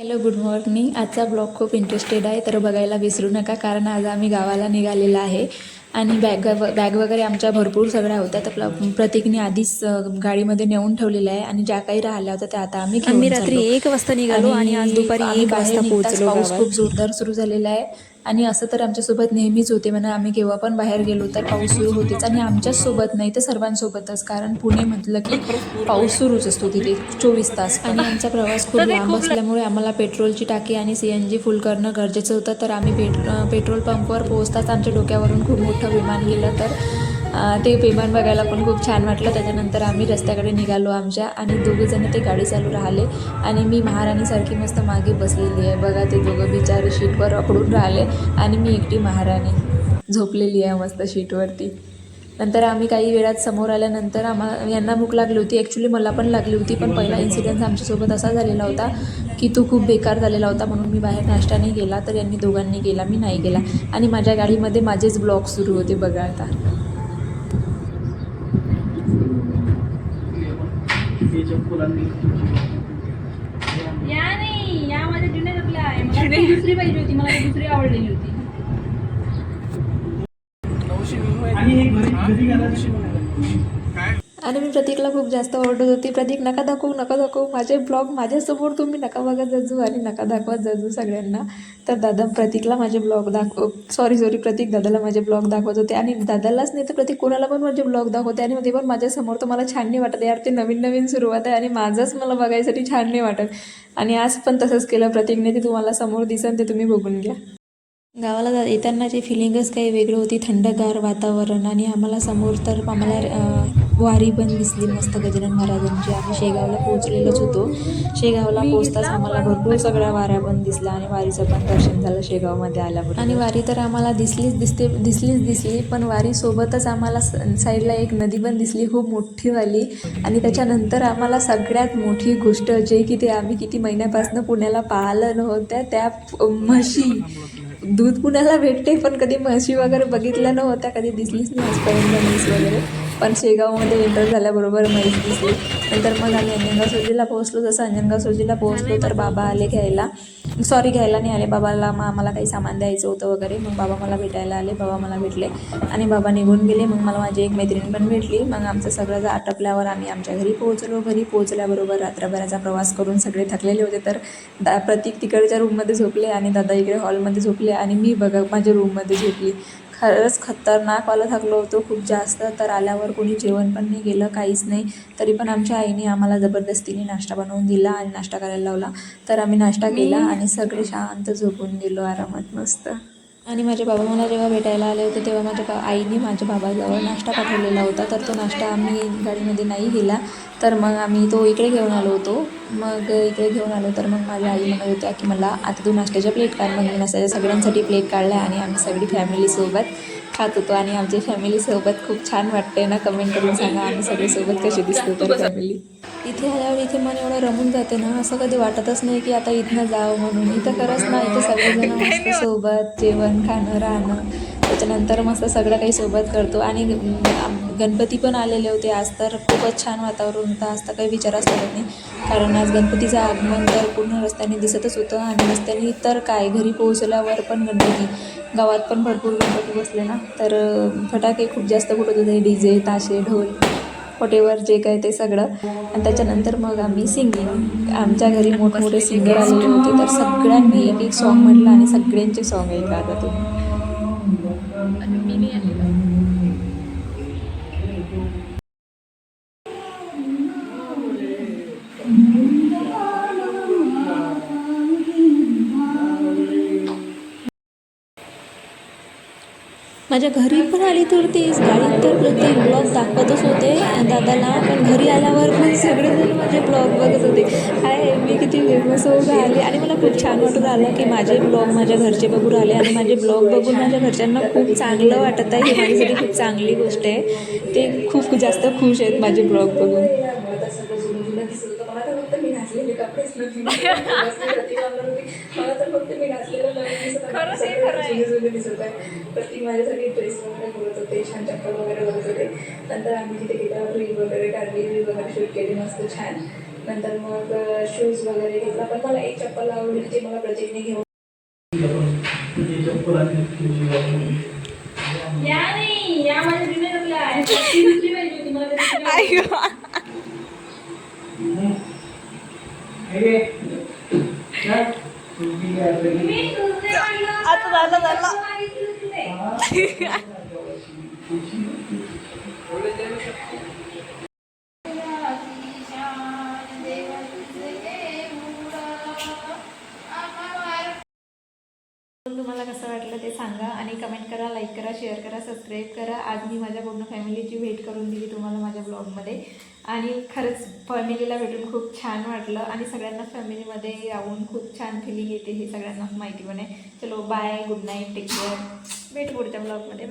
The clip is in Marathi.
Hello, good morning. आजचा ब्लॉग खूप इंटरेस्टेड आहे, तर बघायला विसरू नका. कारण आज आम्ही गावाला निघालेला आहे आणि बॅग वगैरे आमच्या भरपूर सगळ्या होत्या. तर प्रतीकने आधीच गाडीमध्ये नेऊन ठेवलेल्या आहे आणि ज्या काही राहिल्या होत्या त्या आता आम्ही आम्ही घेऊन रात्री चाललो. 1 वाजता निघालो आणि आज दुपारी आम्ही 1 बाहेर वाजता निघताच पोहोचलो पाऊस खूप गावात. जोरदार सुरू झालेला आहे. आणि असं तर आमच्यासोबत नेहमीच होते म्हणा, आम्ही केव्हा पण बाहेर गेलो तर पाऊस सुरू होतेच. आणि आमच्याच सोबत नाही तर सर्वांसोबतच, कारण पुणे म्हटलं की पाऊस सुरूच असतो तिथे 24 तास. आणि आमचा प्रवास खूप लांब असल्यामुळे आम्हाला पेट्रोलची टाकी आणि CNG फुल करणं गरजेचं होतं. तर आम्ही पेट्रोल पंपवर पोहोचताच आमच्या डोक्यावरून खूप मोठं विमान गेलं. तर ते विमान बघायला पण खूप छान वाटलं. त्याच्यानंतर आम्ही रस्त्याकडे निघालो आमच्या, आणि दोघेजण ते गाडी चालू राहिले आणि मी महाराणीसारखी मस्त मागे बसलेली आहे. बघा ते दोघं बिचारे शीटवर अकडून राहिले आणि मी एकटी महाराणी झोपलेली आहे मस्त शीटवरती. नंतर आम्ही काही वेळात समोर आल्यानंतर यांना भूक लागली होती. ॲक्च्युली मला पण लागली होती, पण पहिला इन्सिडेन्स आमच्यासोबत असा झालेला होता की तो खूप बेकार झालेला होता. म्हणून मी बाहेर नाश्ता नाही केला, तर यांनी दोघांनी केला, मी नाही केला. आणि माझ्या गाडीमध्ये माझेच ब्लॉग सुरू होते बघा आता. या नाही, या माझ्या जुन्या आपल्या आहे. मला दुसरी पाहिजे होती, मला दुसरी आवडलेली होती. आणि मी प्रतीकला खूप जास्त ओरडत होती, प्रतीक नका दाखवू माझे ब्लॉग, माझ्यासमोर तुम्ही नका बघत जाजू आणि नका दाखवत जाजू सगळ्यांना. तर दादा प्रतीकला माझे ब्लॉग सॉरी प्रतीक दादाला माझे ब्लॉग दाखवत होते. आणि दादालाच नाही तर प्रतीक कोणाला पण माझे ब्लॉग दाखवते, आणि ते पण माझ्यासमोर. तर मला छान नाही वाटत यार, ते नवीन सुरुवात आहे आणि माझंच मला बघायसाठी छान नाही वाटत. आणि आज पण तसंच केलं प्रतीकने, ते तुम्हाला समोर दिसेल, ते तुम्ही बघून घ्या. गावाला येताना जी फिलिंगच काही वेगळी होती, थंडगार वातावरण. आणि आम्हाला समोर तर आम्हाला वारी पण दिसली मस्त गजानन महाराजांची. आम्ही शेगावला पोहोचलेलोच होतो. शेगावला पोहोचताच आम्हाला भरपूर सगळ्या वाऱ्या पण दिसल्या आणि वारीचं पण दर्शन झालं शेगावमध्ये आल्याबरोबर. आणि वारी तर आम्हाला दिसली, पण वारीसोबतच आम्हाला साईडला एक नदी पण दिसली खूप मोठीवाली. आणि त्याच्यानंतर आम्हाला सगळ्यात मोठी गोष्ट, जे की ते आम्ही किती महिन्यापासून पुण्याला पाहिलं नव्हत्या, त्या म्हशी. दूध पुण्याला भेटते, पण कधी म्हशी वगैरे बघितल्या नव्हत्या, कधी दिसलीच नाही आजपर्यंत म्हैस वगैरे. पण शेगावमध्ये एंटर झाल्याबरोबर म्हैस दिसली. नंतर मग आम्ही अंजनगाव सोजीला पोहोचलो. जसं अंजनगाव सोजीला पोहोचलो तर बाबा आले घ्यायला नाही आले बाबाला. मग आम्हाला काही सामान द्यायचं होतं वगैरे. मग बाबा मला भेटायला आले, बाबा मला भेटले आणि बाबा निघून गेले. मग मला माझी एक मैत्रीण पण भेटली. मग आमचं सगळं आटपल्यावर आम्ही आमच्या घरी पोहोचलो. घरी पोहोचल्याबरोबर रात्रभराचा प्रवास करून सगळे थकलेले होते. तर प्रतीक तिकडच्या रूममध्ये झोपले आणि दादा इकडे हॉलमध्ये झोपले आणि मी बघा माझ्या रूममध्ये झोपली. खरंच खतरनाकवाला थकलो होतो खूप जास्त. तर आल्यावर कोणी जेवण पण नाही केलं, काहीच नाही. तरी पण आमच्या आईने आम्हाला जबरदस्तीने नाश्ता बनवून दिला आणि नाश्ता करायला लावला. तर आम्ही नाश्ता केला आणि सगळे शांत झोपून गेलो आरामात मस्त. आणि माझे बाबा मला जेव्हा भेटायला आले होते तेव्हा माझ्या आईने माझ्या बाबाजवळ नाश्ता पाठवलेला होता. तर तो नाश्ता आम्ही गाडीमध्ये नाही गेला, तर मग आम्ही तो इकडे घेऊन आलो होतो. मग इकडे घेऊन आलो तर मग माझ्या आई म्हणत होत्या की मला आता तू नाश्त्याच्या प्लेट काढ. मग मी नाश्त्याच्या सगळ्यांसाठी प्लेट काढल्या आणि आम्ही सगळी फॅमिलीसोबत खात होतो. आणि आमच्या फॅमिलीसोबत खूप छान वाटते ना, कमेंट करून सांगा आम्ही सगळे सोबत कसे दिसतो तर फॅमिली. इथे आल्यावर इथे मन एवढं रमून जाते ना, असं कधी वाटतच नाही की आता इथनं जावं म्हणून. इथं खरंच ना, इथं सगळेजण मस्त सोबत जेवण खाणं राहणं, त्याच्यानंतर मस्त सगळं काही सोबत करतो. आणि गणपती पण आलेले होते आज, तर खूपच छान वातावरण होतं. आज तर काही विचाराच लागत नाही, कारण आज गणपतीचं आगमन तर पूर्ण रस्त्याने दिसतच होतं. आणि रस्त्याने तर काय, घरी पोहोचल्यावर पण गणपती, गावात पण भरपूर गणपती बसले ना, तर फटाके खूप जास्त फुटत होते, DJ ताशे ढोल वॉटेवर जे काय ते सगळं. आणि त्याच्यानंतर मग आम्ही सिंगिंग, आमच्या घरी मोठमोठे सिंगर आलेले होते, तर सगळ्यांनी एक एक सॉन्ग म्हटलं आणि सगळ्यांचे सॉन्ग ऐका आता तुम्ही. माझ्या घरी पण आली तर तेच गाडीत तर प्रत्येक ब्लॉग दाखवतच होते दादाला. पण घरी आल्यावर पण सगळेजण माझे ब्लॉग बघत होते. हाय मी किती फेमस होऊन राहिले. आणि मला खूप छान वाटून राहिलं की माझे ब्लॉग माझ्या घरचे बघू राहिले आणि माझे ब्लॉग बघून माझ्या घरच्यांना खूप चांगलं वाटत आहे. ही माझ्यासाठी खूप चांगली गोष्ट आहे. ते खूप जास्त खुश आहेत माझे ब्लॉग बघून. प्रत्येक माझ्यासाठी ड्रेस वगैरे बघत होते, छान चप्पल वगैरे बघत होते. नंतर आम्ही तिथे गेल्यावर रील वगैरे काढली, रील वगैरे शूट केली मस्त छान. नंतर मग शूज वगैरे घेतला. पण मला एक चप्पल आवडली जी मला प्रतीकने घेऊन या नाही या माझ्या जुन्या चपला आहे. ती दुसरी पाहिजे होती मला. त्या दुसरी पाहिजे होती. मी दुसरे आणलं. आता झालं चप्पल मागितली होती ते. तुम्हाला कसं वाटलं ते सांगा आणि कमेंट करा, लाईक करा, शेअर करा, सबस्क्राईब करा. आज मी माझ्या पूर्ण फॅमिलीची भेट करून दिली तुम्हाला माझ्या ब्लॉगमध्ये आणि खरंच फॅमिलीला भेटून खूप छान वाटलं आणि सगळ्यांना फॅमिलीमध्ये राहून खूप छान फिलिंग येते हे सगळ्यांनाच माहिती पण आहे. चलो bye, good night, take care. भेटू पुढच्या ब्लॉगमध्ये.